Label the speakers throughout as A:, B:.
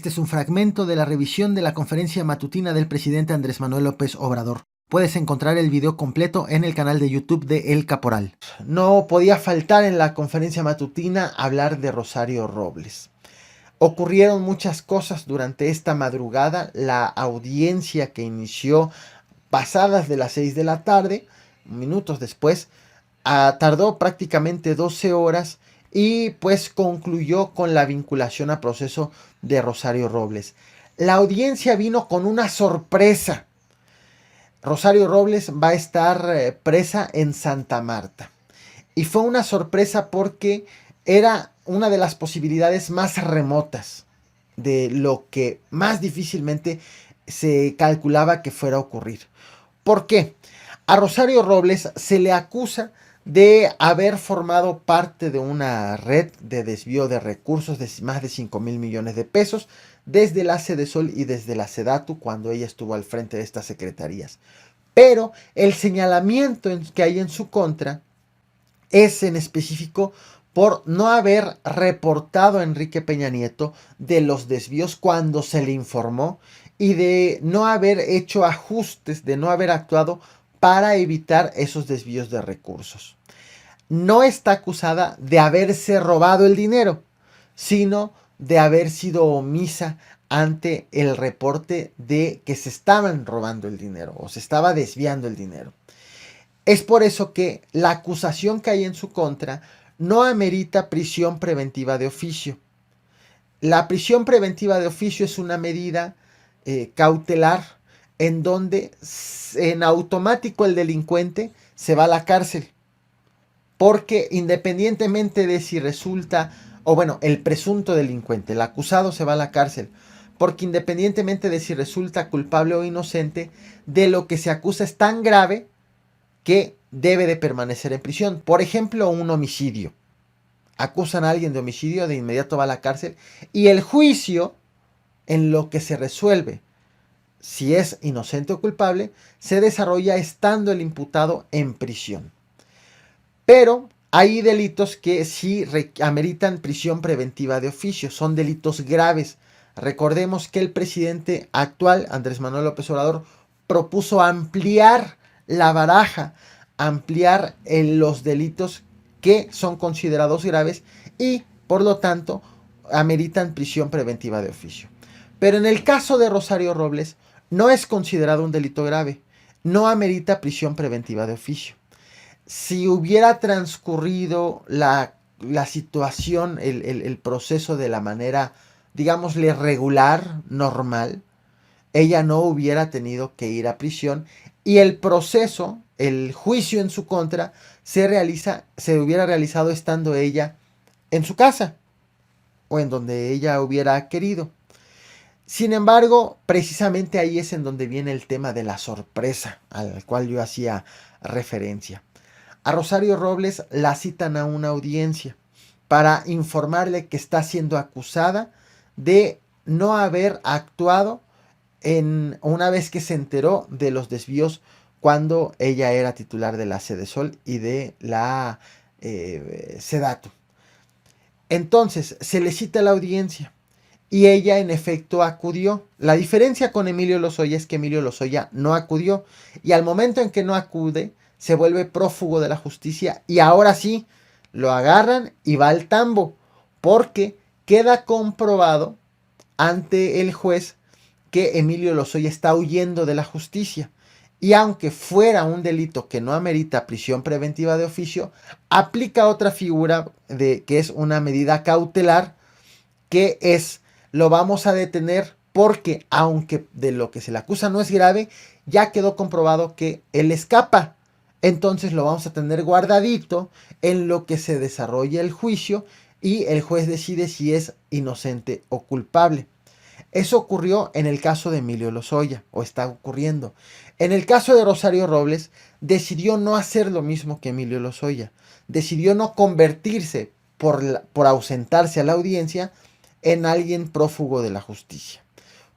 A: Este es un fragmento de la revisión de la conferencia matutina del presidente Andrés Manuel López Obrador. Puedes encontrar el video completo en el canal de YouTube de El Caporal. No podía faltar en la conferencia matutina hablar de Rosario Robles. Ocurrieron muchas cosas durante esta madrugada. La audiencia que inició pasadas de las 6 de la tarde, minutos después, tardó prácticamente 12 horas y pues concluyó con la vinculación a proceso de Rosario Robles. La audiencia vino con una sorpresa. Rosario Robles va a estar presa en Santa Marta. Y fue una sorpresa porque era una de las posibilidades más remotas de lo que más difícilmente se calculaba que fuera a ocurrir. ¿Por qué? A Rosario Robles se le acusa de haber formado parte de una red de desvío de recursos de más de 5,000 millones de pesos desde la Sedesol y desde la Sedatu cuando ella estuvo al frente de estas secretarías. Pero el señalamiento que hay en su contra es en específico por no haber reportado a Enrique Peña Nieto de los desvíos cuando se le informó y de no haber hecho ajustes, de no haber actuado para evitar esos desvíos de recursos. No está acusada de haberse robado el dinero, sino de haber sido omisa ante el reporte de que se estaban robando el dinero o se estaba desviando el dinero. Es por eso que la acusación que hay en su contra no amerita prisión preventiva de oficio. La prisión preventiva de oficio es una medida cautelar en donde en automático el delincuente se va a la cárcel. Porque independientemente de si resulta, o bueno, el presunto delincuente, el acusado se va a la cárcel. Porque independientemente de si resulta culpable o inocente, de lo que se acusa es tan grave que debe de permanecer en prisión. Por ejemplo, un homicidio. Acusan a alguien de homicidio, de inmediato va a la cárcel. Y el juicio, en lo que se resuelve si es inocente o culpable, se desarrolla estando el imputado en prisión. Pero hay delitos que sí ameritan prisión preventiva de oficio. Son delitos graves. Recordemos que el presidente actual, Andrés Manuel López Obrador, propuso ampliar la baraja, ampliar los delitos que son considerados graves y por lo tanto ameritan prisión preventiva de oficio. Pero en el caso de Rosario Robles no es considerado un delito grave, no amerita prisión preventiva de oficio. Si hubiera transcurrido la situación, el proceso de la manera, digámosle, regular, normal, ella no hubiera tenido que ir a prisión y el proceso, el juicio en su contra, se hubiera realizado estando ella en su casa o en donde ella hubiera querido. Sin embargo, precisamente ahí es en donde viene el tema de la sorpresa al cual yo hacía referencia. A Rosario Robles la citan a una audiencia para informarle que está siendo acusada de no haber actuado una vez que se enteró de los desvíos cuando ella era titular de la Sedesol y de la Sedatu. Entonces se le cita a la audiencia y ella en efecto acudió. La diferencia con Emilio Lozoya es que Emilio Lozoya no acudió y al momento en que no acude se vuelve prófugo de la justicia y ahora sí lo agarran y va al tambo porque queda comprobado ante el juez que Emilio Lozoya está huyendo de la justicia. Y aunque fuera un delito que no amerita prisión preventiva de oficio, aplica otra figura que es una medida cautelar, que es, lo vamos a detener porque aunque de lo que se le acusa no es grave, ya quedó comprobado que él escapa. Entonces lo vamos a tener guardadito en lo que se desarrolla el juicio y el juez decide si es inocente o culpable. Eso ocurrió en el caso de Emilio Lozoya, o está ocurriendo. En el caso de Rosario Robles, decidió no hacer lo mismo que Emilio Lozoya. Decidió no convertirse, por ausentarse a la audiencia, en alguien prófugo de la justicia.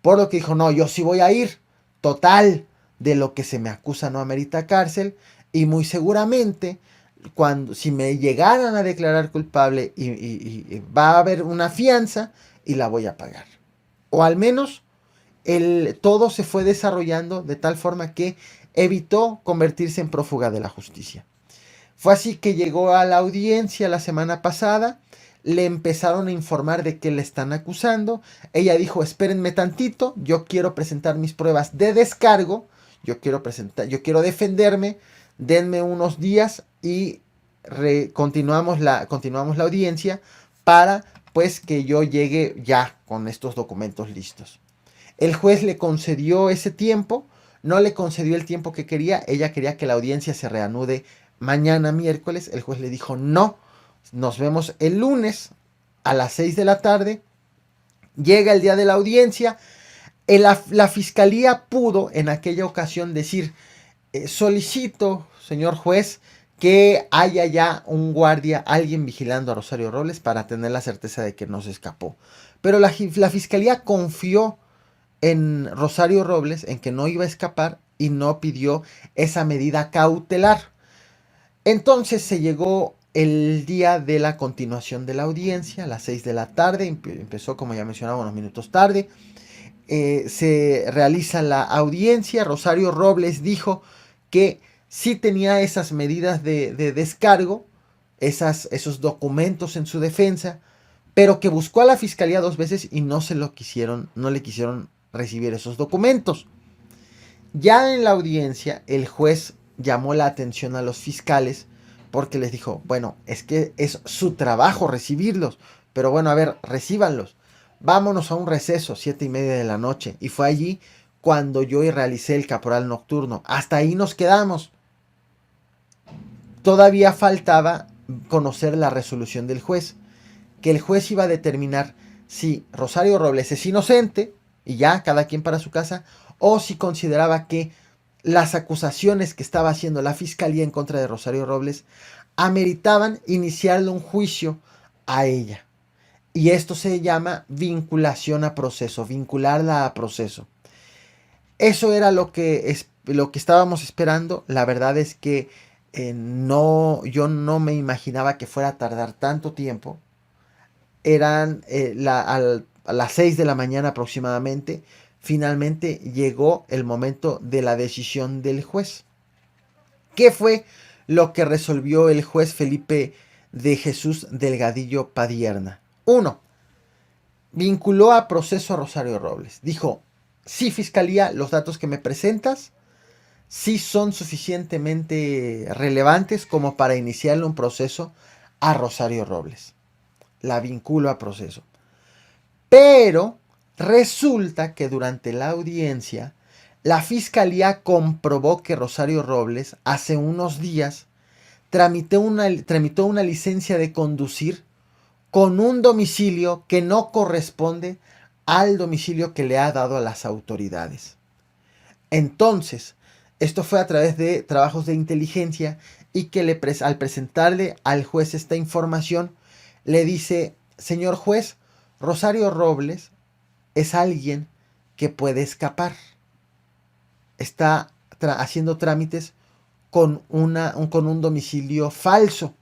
A: Por lo que dijo, no, yo sí voy a ir. Total, de lo que se me acusa no amerita cárcel. Y muy seguramente, si me llegaran a declarar culpable, y va a haber una fianza y la voy a pagar. o al menos todo se fue desarrollando de tal forma que evitó convertirse en prófuga de la justicia. Fue así que llegó a la audiencia la semana pasada, le empezaron a informar de que le están acusando. Ella dijo, espérenme tantito, yo quiero presentar mis pruebas de descargo, yo quiero defenderme, denme unos días y continuamos la audiencia para pues que yo llegue ya con estos documentos listos. El juez le concedió ese tiempo, no le concedió el tiempo que quería, ella quería que la audiencia se reanude mañana miércoles, el juez le dijo no, nos vemos el lunes a las 6 de la tarde, llega el día de la audiencia, la fiscalía pudo en aquella ocasión decir, solicito, señor juez, que haya ya un guardia, alguien vigilando a Rosario Robles para tener la certeza de que no se escapó. Pero la fiscalía confió en Rosario Robles, en que no iba a escapar y no pidió esa medida cautelar. Entonces se llegó el día de la continuación de la audiencia, a las 6 de la tarde, empezó como ya mencionaba unos minutos tarde, se realiza la audiencia. Rosario Robles dijo que sí tenía esas medidas de descargo, esos documentos en su defensa, pero que buscó a la fiscalía 2 veces y no le quisieron recibir esos documentos. Ya en la audiencia, el juez llamó la atención a los fiscales porque les dijo, bueno, es que es su trabajo recibirlos, pero bueno, a ver, recíbanlos. Vámonos a un receso, 7:30 de la noche. Y fue allí cuando yo realicé el caporal nocturno. Hasta ahí nos quedamos. Todavía faltaba conocer la resolución del juez, que el juez iba a determinar si Rosario Robles es inocente, y ya, cada quien para su casa, o si consideraba que las acusaciones que estaba haciendo la fiscalía en contra de Rosario Robles ameritaban iniciarle un juicio a ella. Y esto se llama vinculación a proceso, vincularla a proceso. Eso era lo que estábamos esperando. La verdad es que yo no me imaginaba que fuera a tardar tanto tiempo. Eran a las 6 de la mañana aproximadamente. Finalmente llegó el momento de la decisión del juez. ¿Qué fue lo que resolvió el juez Felipe de Jesús Delgadillo Padierna? 1. Vinculó a proceso a Rosario Robles. Dijo, sí, fiscalía, los datos que me presentas sí son suficientemente relevantes como para iniciarle un proceso a Rosario Robles. La vinculo a proceso. Pero resulta que durante la audiencia, la fiscalía comprobó que Rosario Robles hace unos días tramitó una licencia de conducir con un domicilio que no corresponde al domicilio que le ha dado a las autoridades. Entonces, esto fue a través de trabajos de inteligencia y que al presentarle al juez esta información, le dice, señor juez, Rosario Robles es alguien que puede escapar. Está haciendo trámites con un domicilio falso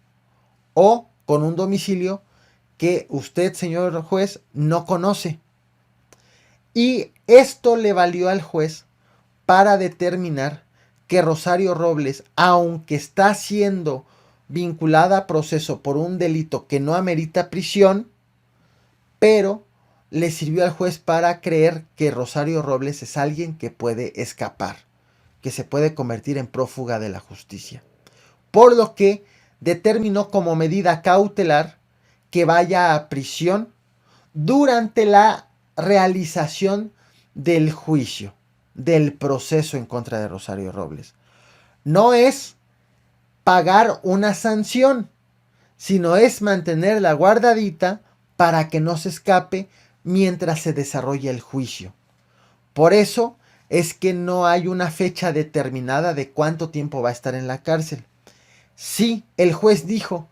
A: o con un domicilio que usted, señor juez, no conoce. Y esto le valió al juez para determinar que Rosario Robles, aunque está siendo vinculada a proceso por un delito que no amerita prisión, pero le sirvió al juez para creer que Rosario Robles es alguien que puede escapar, que se puede convertir en prófuga de la justicia. Por lo que determinó como medida cautelar que vaya a prisión durante la realización del juicio, del proceso en contra de Rosario Robles. No es pagar una sanción, sino es mantenerla guardadita para que no se escape mientras se desarrolla el juicio. Por eso es que no hay una fecha determinada de cuánto tiempo va a estar en la cárcel. Sí, el juez dijo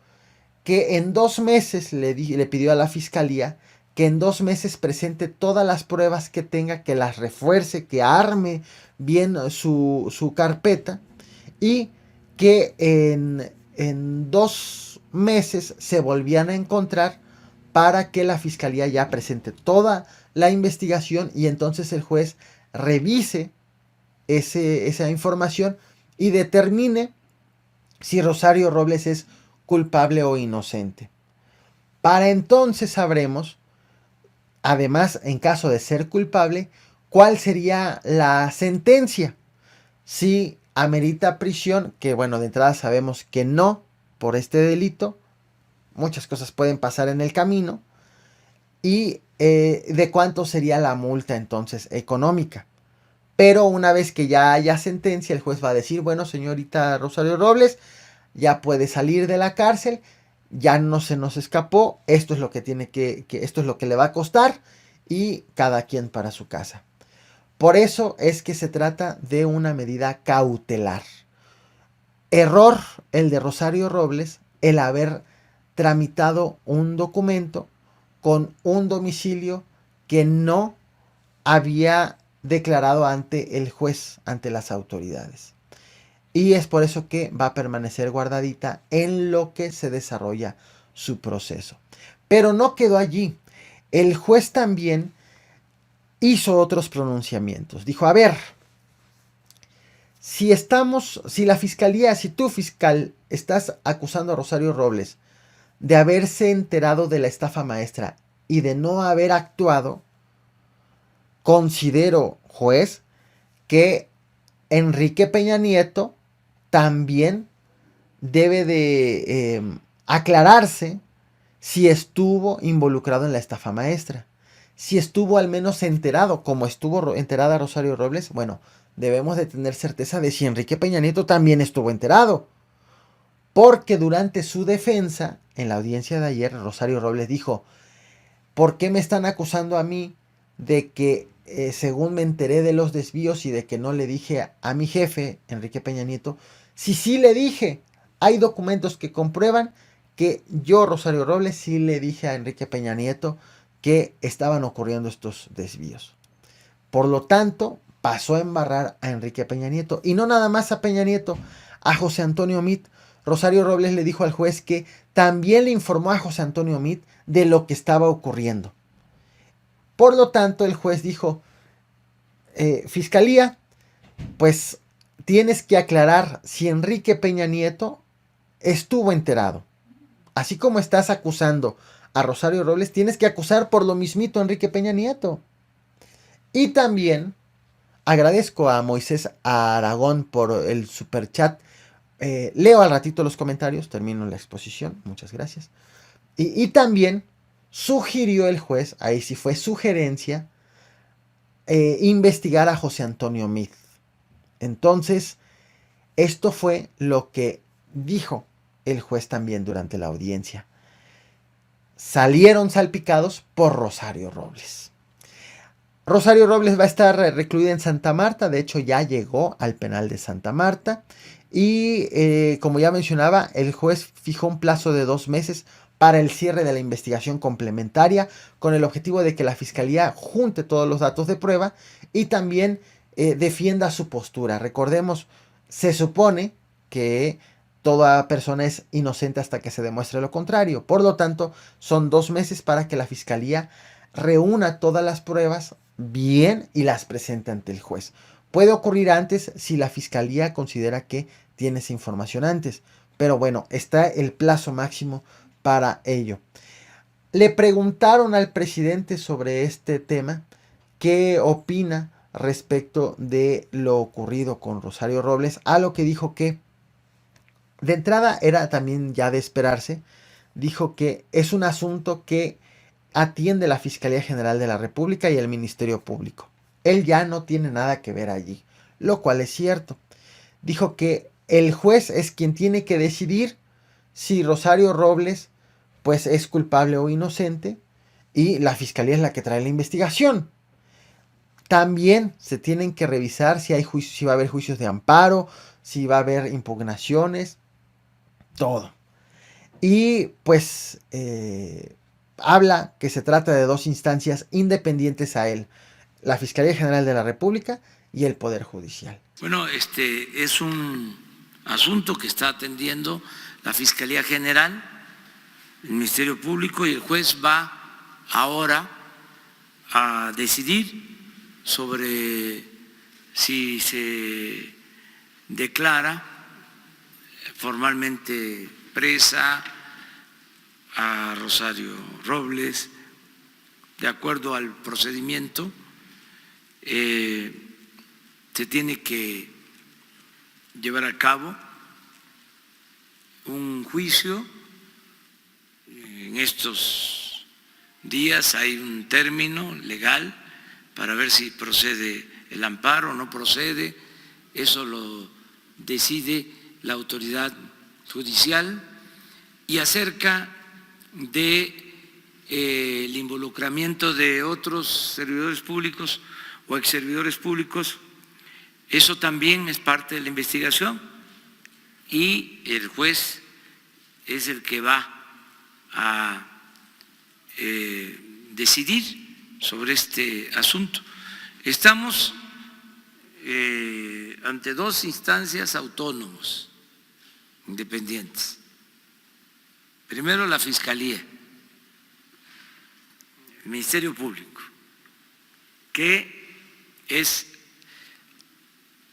A: que en 2 meses le pidió a la fiscalía que en 2 meses presente todas las pruebas que tenga, que las refuerce, que arme bien su carpeta y que en 2 meses se volvían a encontrar para que la fiscalía ya presente toda la investigación y entonces el juez revise esa información y determine si Rosario Robles es culpable o inocente. Para entonces sabremos, además, en caso de ser culpable, cuál sería la sentencia. Si amerita prisión, que bueno, de entrada sabemos que no por este delito, muchas cosas pueden pasar en el camino, y de cuánto sería la multa entonces económica. Pero una vez que ya haya sentencia, el juez va a decir, bueno, señorita Rosario Robles, ya puede salir de la cárcel, ya no se nos escapó, esto es lo que tiene esto es lo que le va a costar, y cada quien para su casa. Por eso es que se trata de una medida cautelar. Error el de Rosario Robles, el haber tramitado un documento con un domicilio que no había declarado ante el juez, ante las autoridades. Y es por eso que va a permanecer guardadita en lo que se desarrolla su proceso. Pero no quedó allí. El juez también hizo otros pronunciamientos. Dijo, a ver, si la fiscalía, si tú fiscal estás acusando a Rosario Robles de haberse enterado de la estafa maestra y de no haber actuado, considero, juez, que Enrique Peña Nieto también debe de aclararse si estuvo involucrado en la estafa maestra. Si estuvo al menos enterado, como estuvo enterada Rosario Robles, bueno, debemos de tener certeza de si Enrique Peña Nieto también estuvo enterado. Porque durante su defensa, en la audiencia de ayer, Rosario Robles dijo, ¿por qué me están acusando a mí de que según me enteré de los desvíos y de que no le dije a mi jefe, Enrique Peña Nieto, si sí le dije? Hay documentos que comprueban que yo, Rosario Robles, sí le dije a Enrique Peña Nieto que estaban ocurriendo estos desvíos. Por lo tanto, pasó a embarrar a Enrique Peña Nieto. Y no nada más a Peña Nieto, a José Antonio Meade. Rosario Robles le dijo al juez que también le informó a José Antonio Meade de lo que estaba ocurriendo. Por lo tanto, el juez dijo, Fiscalía, pues tienes que aclarar si Enrique Peña Nieto estuvo enterado. Así como estás acusando a Rosario Robles, tienes que acusar por lo mismito a Enrique Peña Nieto. Y también agradezco a Moisés Aragón por el superchat. Leo al ratito los comentarios, termino la exposición, muchas gracias. Y también sugirió el juez, ahí sí fue sugerencia, investigar a José Antonio Meade. Entonces, esto fue lo que dijo el juez también durante la audiencia. Salieron salpicados por Rosario Robles. Rosario Robles va a estar recluida en Santa Marta, de hecho ya llegó al penal de Santa Marta y como ya mencionaba, el juez fijó un plazo de 2 meses para el cierre de la investigación complementaria con el objetivo de que la fiscalía junte todos los datos de prueba y también defienda su postura. Recordemos, se supone que toda persona es inocente hasta que se demuestre lo contrario. Por lo tanto, son 2 meses para que la fiscalía reúna todas las pruebas bien y las presente ante el juez. Puede ocurrir antes si la fiscalía considera que tienes información antes. Pero bueno, está el plazo máximo para ello. Le preguntaron al presidente sobre este tema, qué opina respecto de lo ocurrido con Rosario Robles, a lo que dijo que de entrada era también ya de esperarse, dijo que es un asunto que atiende la Fiscalía General de la República y el Ministerio Público. Él ya no tiene nada que ver allí, lo cual es cierto. Dijo que el juez es quien tiene que decidir si Rosario Robles pues es culpable o inocente y la Fiscalía es la que trae la investigación. También se tienen que revisar si hay si va a haber juicios de amparo, si va a haber impugnaciones, todo. Y pues habla que se trata de 2 instancias independientes a él, la Fiscalía General de la República y el Poder Judicial.
B: Bueno, este es un asunto que está atendiendo la Fiscalía General el Ministerio Público y el juez va ahora a decidir sobre si se declara formalmente presa a Rosario Robles, de acuerdo al procedimiento. Se tiene que llevar a cabo un juicio. En estos días hay un término legal para ver si procede el amparo o no procede. Eso lo decide la autoridad judicial. Y acerca de el involucramiento de otros servidores públicos o exservidores públicos, eso también es parte de la investigación y el juez es el que va a decidir sobre este asunto. Estamos ante dos instancias autónomas, independientes. Primero, la Fiscalía, el Ministerio Público, que es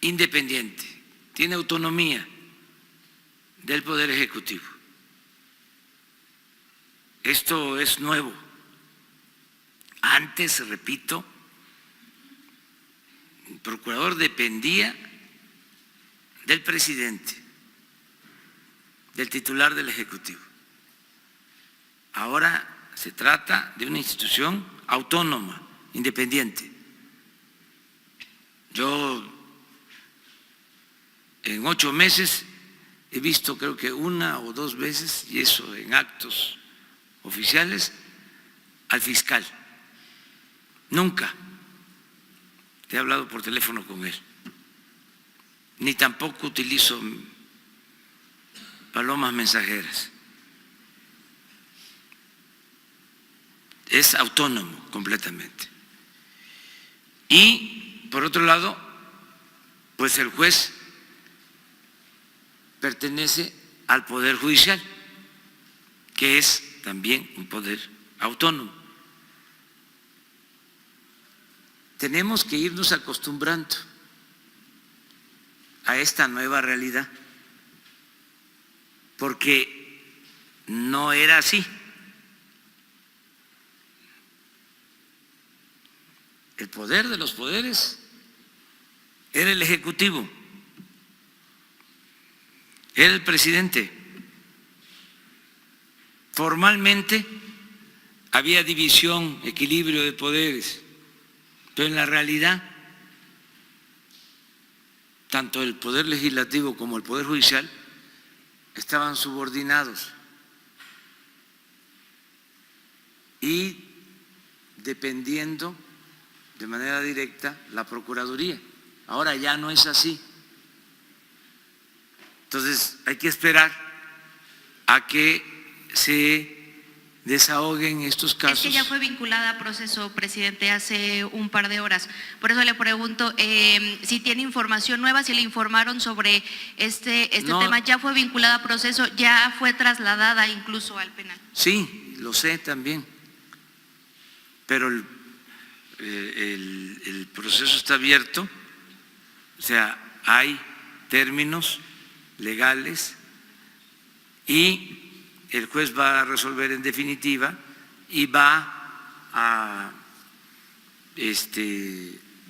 B: independiente, tiene autonomía del Poder Ejecutivo. Esto es nuevo. Antes, repito, el procurador dependía del presidente, del titular del Ejecutivo. Ahora se trata de una institución autónoma, independiente. Yo en 8 meses he visto, creo que 1 o 2 veces, y eso en actos oficiales, al fiscal. Nunca he hablado por teléfono con él, ni tampoco utilizo palomas mensajeras. Es autónomo completamente. Y por otro lado, pues el juez pertenece al Poder Judicial, que es también un poder autónomo. Tenemos que irnos acostumbrando a esta nueva realidad, porque no era así. El poder de los poderes era el Ejecutivo, era el presidente. Formalmente había división, equilibrio de poderes, pero en la realidad tanto el Poder Legislativo como el Poder Judicial estaban subordinados y dependiendo de manera directa la Procuraduría. Ahora ya no es así. Entonces hay que esperar a que se desahoguen estos casos.
C: Es que ya fue vinculada a proceso, presidente, hace un par de horas. Por eso le pregunto si tiene información nueva, si le informaron sobre este
B: No,
C: tema. Ya fue vinculada a proceso, ya fue trasladada incluso al penal.
B: Sí, lo sé también, pero el proceso está abierto, o sea, hay términos legales y el juez va a resolver en definitiva y va a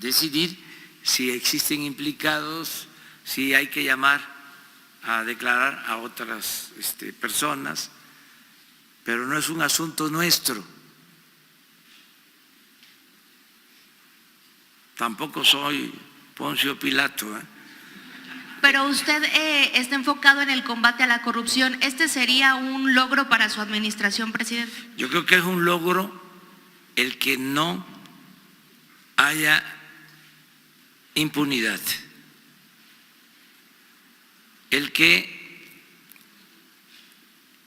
B: decidir si existen implicados, si hay que llamar a declarar a otras personas, pero no es un asunto nuestro. Tampoco soy Poncio Pilato, ¿eh?
C: Pero usted está enfocado en el combate a la corrupción. ¿Este sería un logro para su administración, presidente?
B: Yo creo que es un logro el que no haya impunidad, el que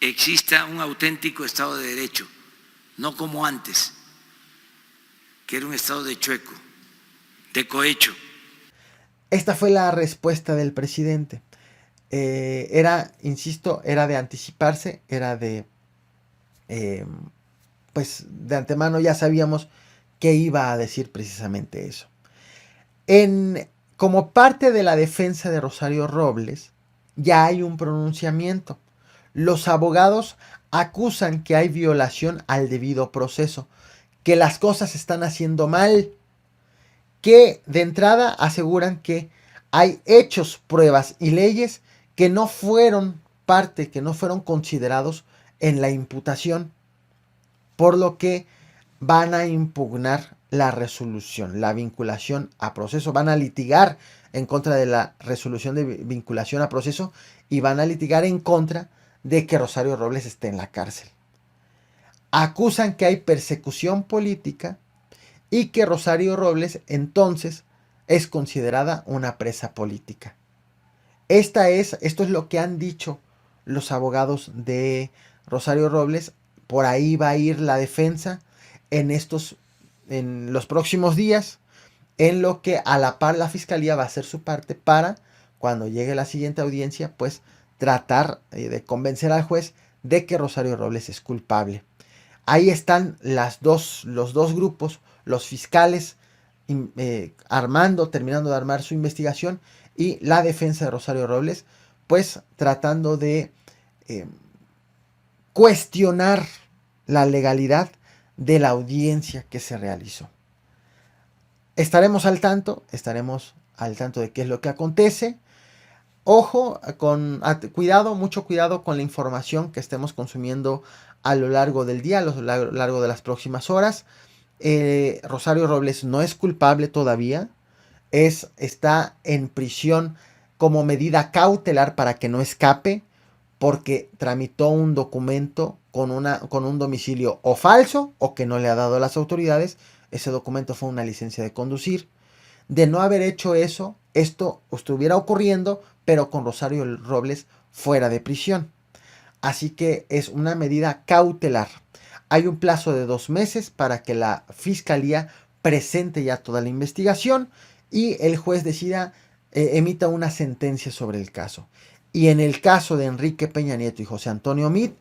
B: exista un auténtico Estado de Derecho, no como antes, que era un Estado de chueco, de cohecho.
A: Esta fue la respuesta del presidente. Era, insisto, era de anticiparse, era de pues de antemano ya sabíamos que iba a decir precisamente eso. Como parte de la defensa de Rosario Robles, ya hay un pronunciamiento. Los abogados acusan que hay violación al debido proceso, que las cosas se están haciendo mal, que de entrada aseguran que hay hechos, pruebas y leyes que no fueron parte, que no fueron considerados en la imputación, por lo que van a impugnar la resolución, la vinculación a proceso, van a litigar en contra de la resolución de vinculación a proceso y van a litigar en contra de que Rosario Robles esté en la cárcel. Acusan que hay persecución política y que Rosario Robles entonces es considerada una presa política. Esto es lo que han dicho los abogados de Rosario Robles. Por ahí va a ir la defensa en los próximos días, en lo que a la par la fiscalía va a hacer su parte para, cuando llegue la siguiente audiencia, pues tratar de convencer al juez de que Rosario Robles es culpable. Ahí están los dos grupos, los fiscales terminando de armar su investigación, y la defensa de Rosario Robles, pues tratando de cuestionar la legalidad de la audiencia que se realizó. Estaremos al tanto de qué es lo que acontece. Ojo, mucho cuidado con la información que estemos consumiendo a lo largo del día, a lo largo de las próximas horas. Rosario Robles no es culpable todavía, está en prisión como medida cautelar para que no escape, porque tramitó un documento con un domicilio o falso o que no le ha dado a las autoridades. Ese documento fue una licencia de conducir. De no haber hecho eso, esto estuviera ocurriendo, pero con Rosario Robles fuera de prisión. Así que es una medida cautelar. Hay un plazo de 2 meses para que la fiscalía presente ya toda la investigación y el juez emita una sentencia sobre el caso. Y en el caso de Enrique Peña Nieto y José Antonio Meade,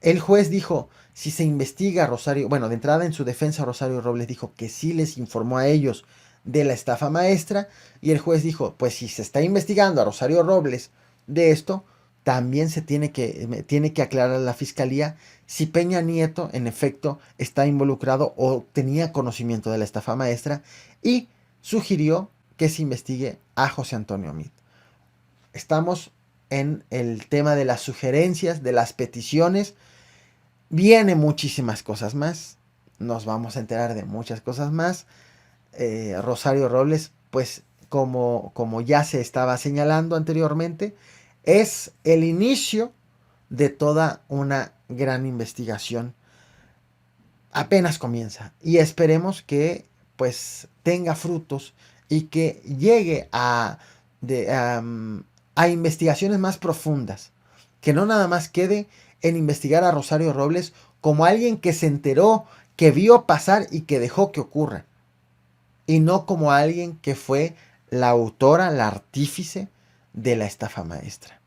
A: el juez dijo, si se investiga a Rosario, de entrada en su defensa Rosario Robles dijo que sí les informó a ellos de la estafa maestra, y el juez dijo, pues si se está investigando a Rosario Robles de esto, también tiene que aclarar a la fiscalía si Peña Nieto en efecto está involucrado o tenía conocimiento de la estafa maestra, y sugirió que se investigue a José Antonio Meade. Estamos en el tema de las sugerencias, de las peticiones. Viene muchísimas cosas más. Nos vamos a enterar de muchas cosas más. Rosario Robles, pues como ya se estaba señalando anteriormente, es el inicio de toda una gran investigación. Apenas comienza y esperemos que pues tenga frutos y que llegue a investigaciones más profundas, que no nada más quede en investigar a Rosario Robles como alguien que se enteró, que vio pasar y que dejó que ocurra, y no como alguien que fue la autora, la artífice de la estafa maestra.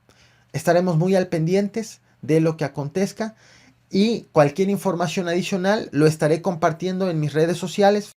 A: Estaremos muy al pendientes de lo que acontezca y cualquier información adicional lo estaré compartiendo en mis redes sociales.